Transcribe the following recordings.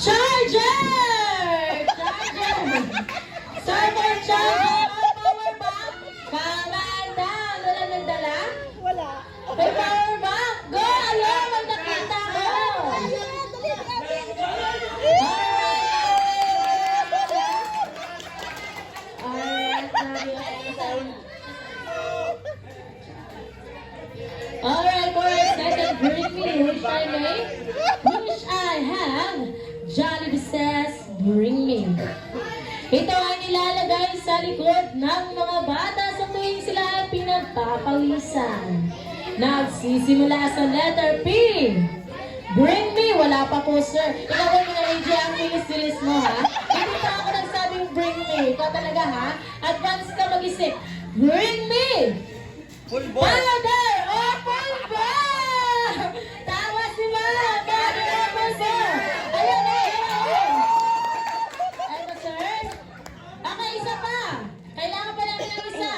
Charger! Charger! Server charger! Power bank! Kaman down! Wala nang dala? Wala. May power bank! Go! Ayaw! Wag nakita ko! Alright, second, bring me, wish I may, wish I have, Jollibee says, bring me. Ito ay nilalagay sa likod ng mga bata sa tuwing sila ay pinagpapawisan. Nagsisimula sa letter P. Bring me, wala pa po sir. Ikaw ay mga AJ ang bilis-bilis mo ha. Hindi pa ako nagsabing bring me. Ikaw talaga ha. Advance ka mag-isip. Bring me! Full ball. Father! Oh, full ball! Tawa si Mama! Father, oh, full ball! Ayan, ayan! Ano, sir? Okay, isa pa. Kailangan pa namin ng isa.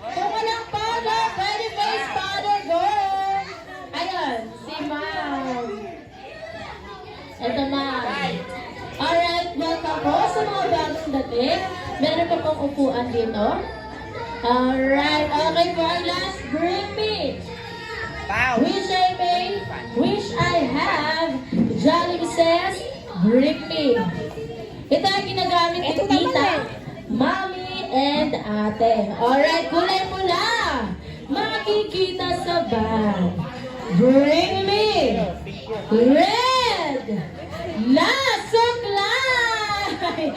Kung walang powder, pwede face powder, go! Ayun, si Ma'am. Ito, Ma'am. Alright, welcome po sa mga bagong dating. Meron pa pong upuan dito. Alright, okay for our last, bring me. Pow. Wish I may, wish I have, Jollibee says, bring me. Ito ay ginagamit ng tita, mami, and ate. Alright, kulay pula. Makikita sa bag. Bring me. Red. Na suklay.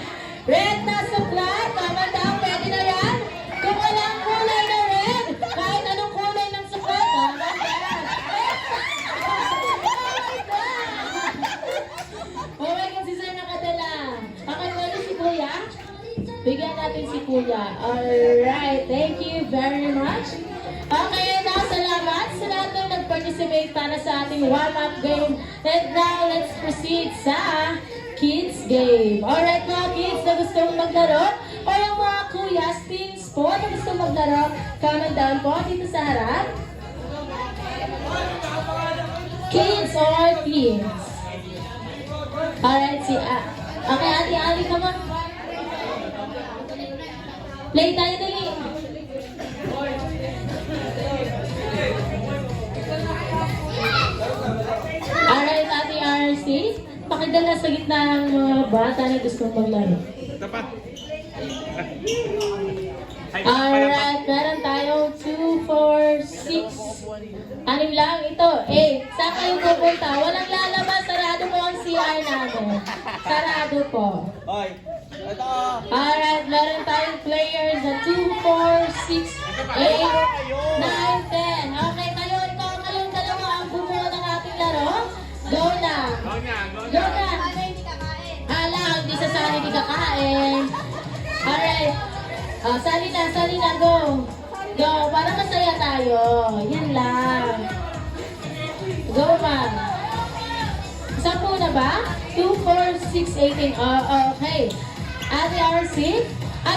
Red na suklay. Tama daw, pwede na yan. Kung walang kulay na red, kahit anong kulay ng suklay, tama yan. Oh my God, si Sir nakadala. Okay, pwede si Kuya? Bigyan natin si Kuya. Alright, thank you very much. Okay, now salamat sa lahat ng nag-participate para sa ating warm-up game. And now, let's proceed sa kids game. Alright mga kids na gustong maglaro, o yung mga kuyas, teens po na gustong maglaro, comment down po dito sa harap. Kids or teens? Alright, okay, Ate Ali, come on. Play tayo dali. Alright, Ate RC, pakidala sa gitna ng mga bata na gustong maglaro. Dapat. Alright, meron tayong 2, 4, 6. Anim lang ito. Saan kayo pupunta? Walang lalabas. Sarado po ang CR namin. Sarado po. Hoy. Ito. Alright, meron tayong players na 2, 4, 6, 8, 9, 10. Okay, kayong dalawa ang bumuo ng ating laro. Go na. Go na. Hindi sasali, di kakain. Alright. Sali na, go. Go, para masaya tayo. Yan lang. Go, ma'am. 10 na ba? 2, 4, 6, 18. Okay. Ate RC,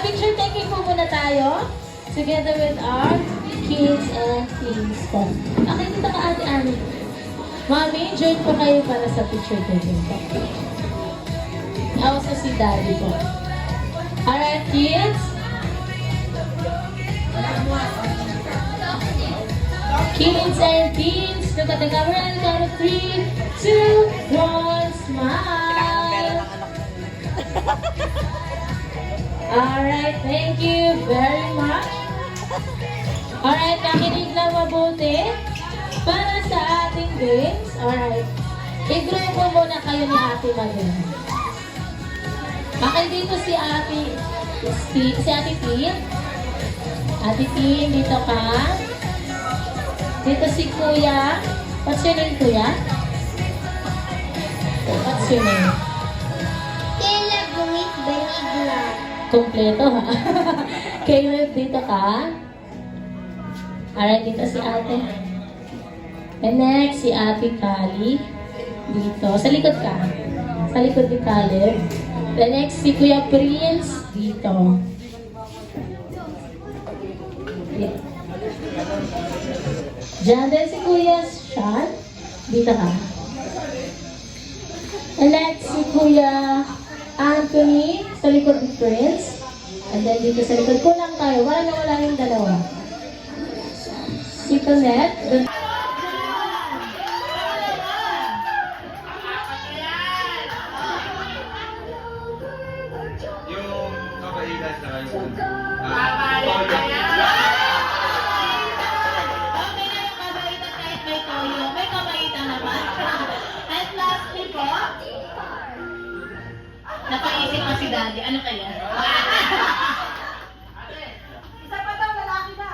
picture taking po muna tayo. Together with our kids and teens po. Okay, dito ka Ate Annie. Mami, join po kayo para sa picture taking po. Also si Daddy po. Alright, kids. Kids and teens, look at the camera and count of 3, 2, 1, smile. Alright, thank you very much. Alright, nakinig lang mabuti para sa ating games. Alright, i-grupo muna kayo ni Ate Magen. Okay, dito si Ate Tin. Ate Tin, dito ka. Dito si Kuya. What's your name, Kuya? What's your name? Kela Bungit Benigla. Kompleto ha? Caleb, dito ka. Alright, dito si ate. And next, si Ate Kali. Dito. Sa likod ka. Sa likod ni Caleb. The next, si Kuya Prince. Dito. Diyan din si Kuya Sean. Dito ka. Elect si Kuya Anthony sa likod ni Prince. And then dito sa likod ko lang tayo. Wala yung dalawa. Si Tonette. Yung kabailan na kayo. Okay na yung kabaitan kahit may toyo. May kabaitan naman. At lastly po, napaisip pa si Daddy. Ano kaya? Isa pa daw, lalaki na.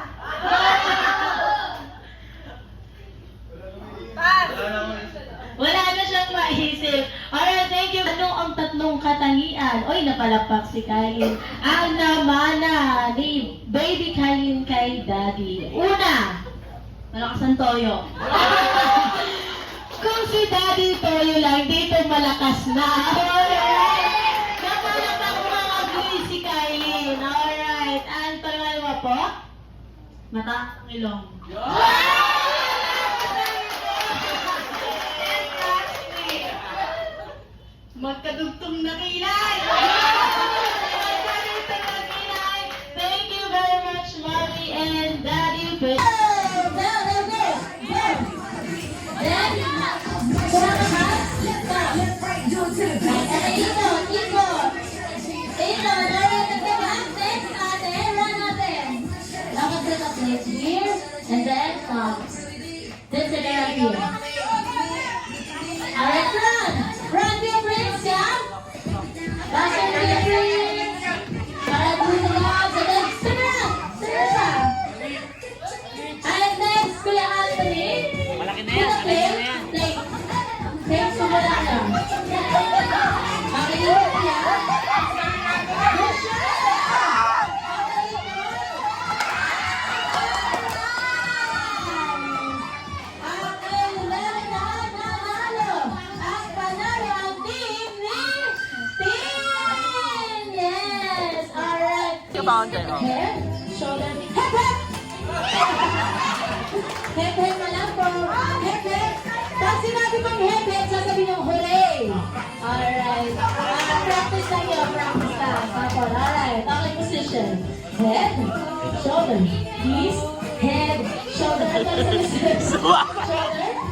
Wala na siyang maisip. Alright, thank you. Ano ang tatlong katangian? Oy, napalapak si Kailin. Ang namana ni Baby Kailin kay Daddy. Una, malakas ang toyo. Kung si Daddy toyo lang, dito malakas na. Alright. Napalapak mga boy si Kailin. Alright. Ang pangalawa po, mata ang ilong. Magkadugtong na kilay! Magkadugtong na kilay! Thank you very much, Mommy and Daddy. Then, and then, this is right here. Alright, run to your friends, yeah? Back to your friends. Alright, move along. So then, turn around. Alright, next, Kuya Anthony. Malaki na yan. Plate sumula lang. Makinig ka, yeah? Head, shoulder, hep, hep! Hep, hep na lang po. Hep, hep. Pag sinabi kong hep, hep, sasabihin yung hooray. Alright. Practice na yun, practice na. Tapos, alright. Okay, position. Head, shoulder, knees, head, shoulder. Shoulder,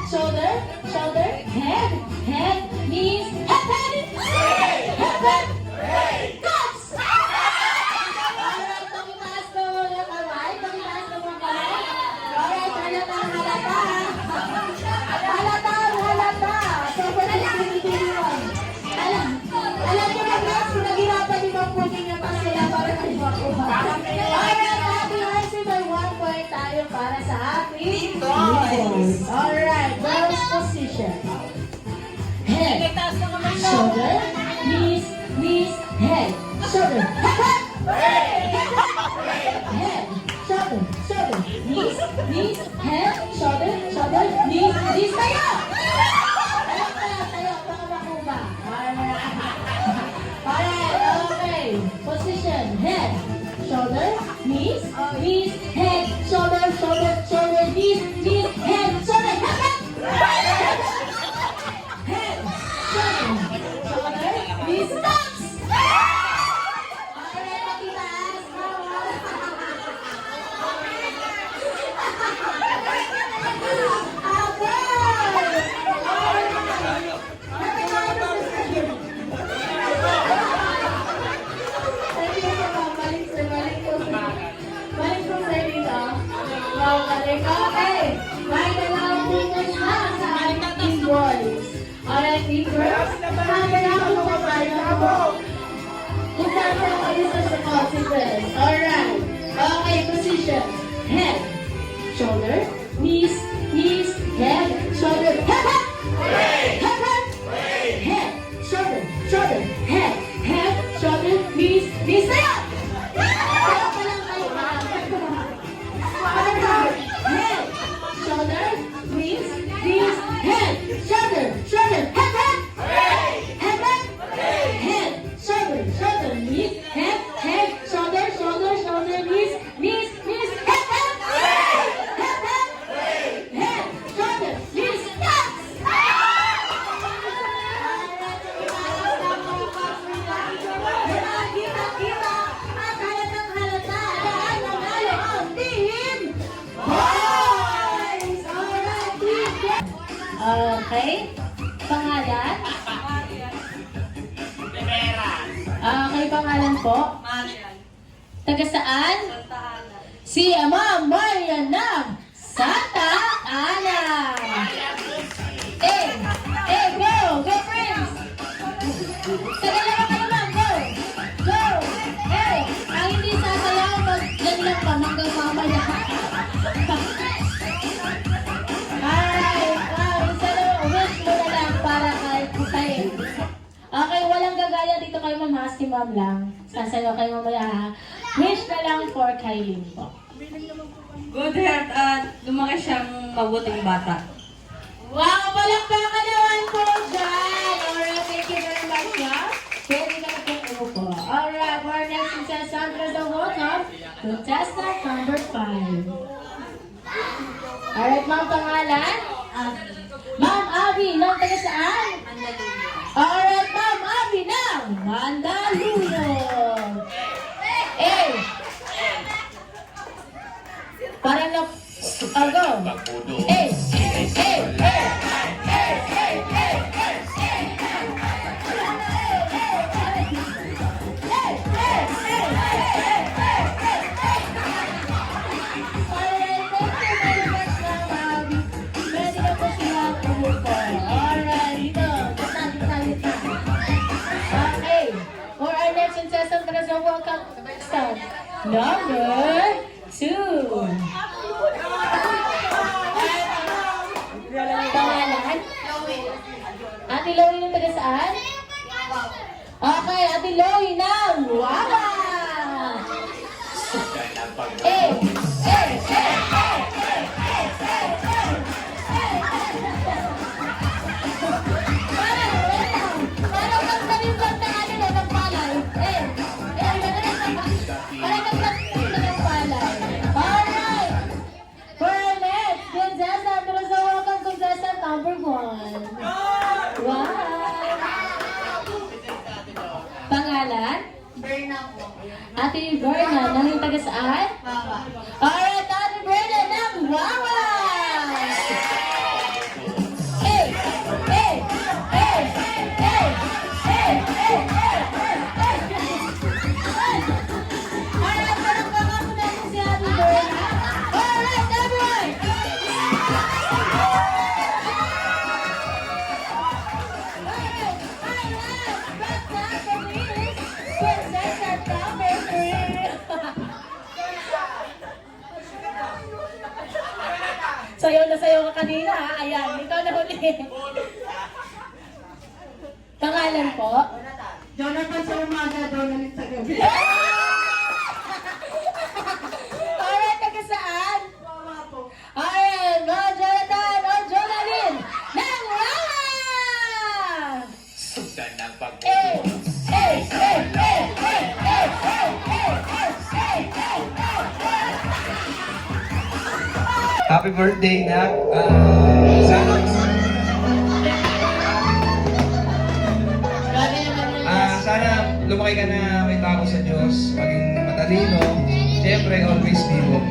shoulder, shoulder, head, head, knees, hep, hep! Hep, hep! Cuts! Alam niyo ba guys, kung nagirapan ni Ma'am Pudding niya pa sila para kayo makuha. Alright, happy Mercy, may 1 point tayo para sa ating boys. Alright, girls position. Head, shoulder, knees, head, shoulder, head, shoulder, knees, head, shoulder, knees, tayo! Tayo, baka makuha. Alright, okay. Position, head, shoulder, knees, head, shoulder, knees, head, shoulder, head, shoulder, knees, stops! Alright, makitaas. Okay, may dalawang minutes na sa ating boys. Alright, girls, sabi na ako sa tayo. Ikaw ko isa sa consequence. Alright, okay, position. Head, shoulder, knees, head, shoulder, head, head, shoulder, head, shoulder, knees, tayo! Tayo pa lang kayo. Head, shoulder, knees, head, shoulder, head, head, shoulder, knees, head, shoulder, knees, head, head, shoulder, knees, Okay? Pangalan? Okay, pangalan po? Taga saan? Si Ma'am Mariana Santa Ana. Go! Go, friends! Tagalan ka naman, go! Go! Ang hindi sasayaw, mag-yan lang pa hanggang mamaya. Isa na, wish mo na lang para kay Okay, walang gagaya dito kay Ma'am ha, si Ma'am lang. Sasayaw kay mamaya ha. Wish na lang for Kylin po. Good health at lumaki siyang mabuting bata. Wow! Palakpakan naman po dyan! Alright, thank you very much ha. Pwede ka na po umupo. Alright, for our next contestant, please welcome contestant number 5. Alright, Ma'am, pangalan? Ma'am Abby, ng taga saan? Alright, Ma'am Abby ng Mandaluyong. Parang na... go! Number 2. Pangalan? Ate Loie ng taga saan? Okay, Ate Loie ng Wawa! Parang magtanim-lag na ano na ng palay. Parang nagtanim ng palay. Alright! For our next contestant, please welcome contestant number 1. Wow! Pangalan? Berna po. Ate Berna, nang taga saan? Baba. Alright, Ate Berna ng Wawa! Alright, parang baka mo natin si Ate Berna. Alright, everyone! Sayaw na sayaw ka kanina ha. Ayan, ikaw na huli. Pangalan po? Jonathan sa umaga, Donald sa gabi. Alright, taga saan? Mama po. Alright, no, Jonathan o Jonalyn ng Wawa! Sundan ng Happy birthday, Nak. Sana lumaki ka na may tako sa Diyos, maging matalino, siyempre always vivo.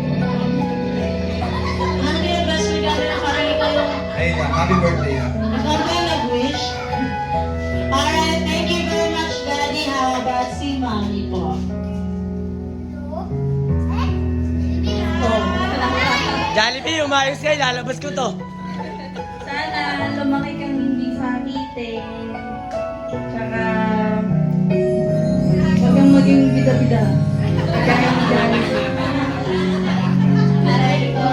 Ano yung best regalo na parang ikaw yung Ayun na, happy birthday, ha. ikaw ba nag-wish? Alright, thank you very much, Daddy. How about si Mommy po? Jollibee, umayos ka, lalabas ko to. Sana lumaki kang hindi famiting. Tsaka huwag kang maging bida-bida. Kaya ni Jollibee. Aray ko.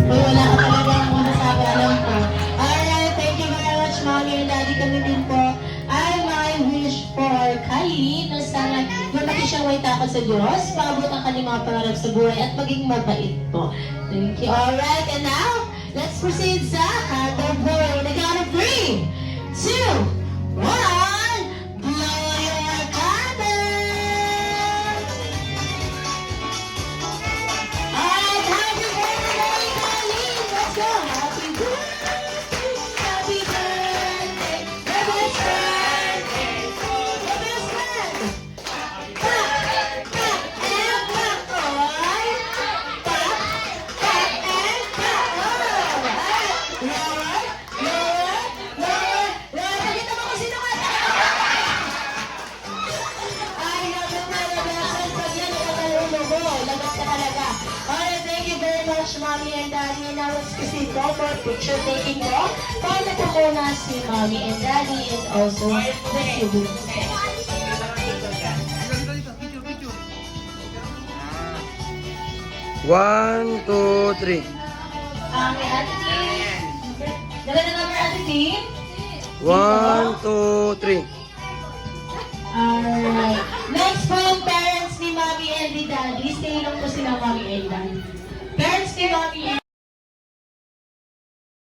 Uy, wala ka talaga ang mga sabi, alam ko. Alright, thank you very much, Mommy and Daddy. Kami din po ay may wish for Kylin na sana lumaki siyang may takot sa Diyos, paabot ang kanyang mga pangarap sa buhay at maging mabait po. Thank you. Alright, and now, let's proceed sa count of 4. On the count of 3, 2, 1, blow your candle! Alright, happy birthday, Kylin! Let's go! Happy birthday! Happy birthday! The best friend! The best friend! Clap! Clap! And clap! Alright! Clap! Clap! for picture taking ko. Paano po muna si mommy and daddy and also the siblings. One, two, three. Kay Ate Tim. Dala na number Ate Tim. One, two, three.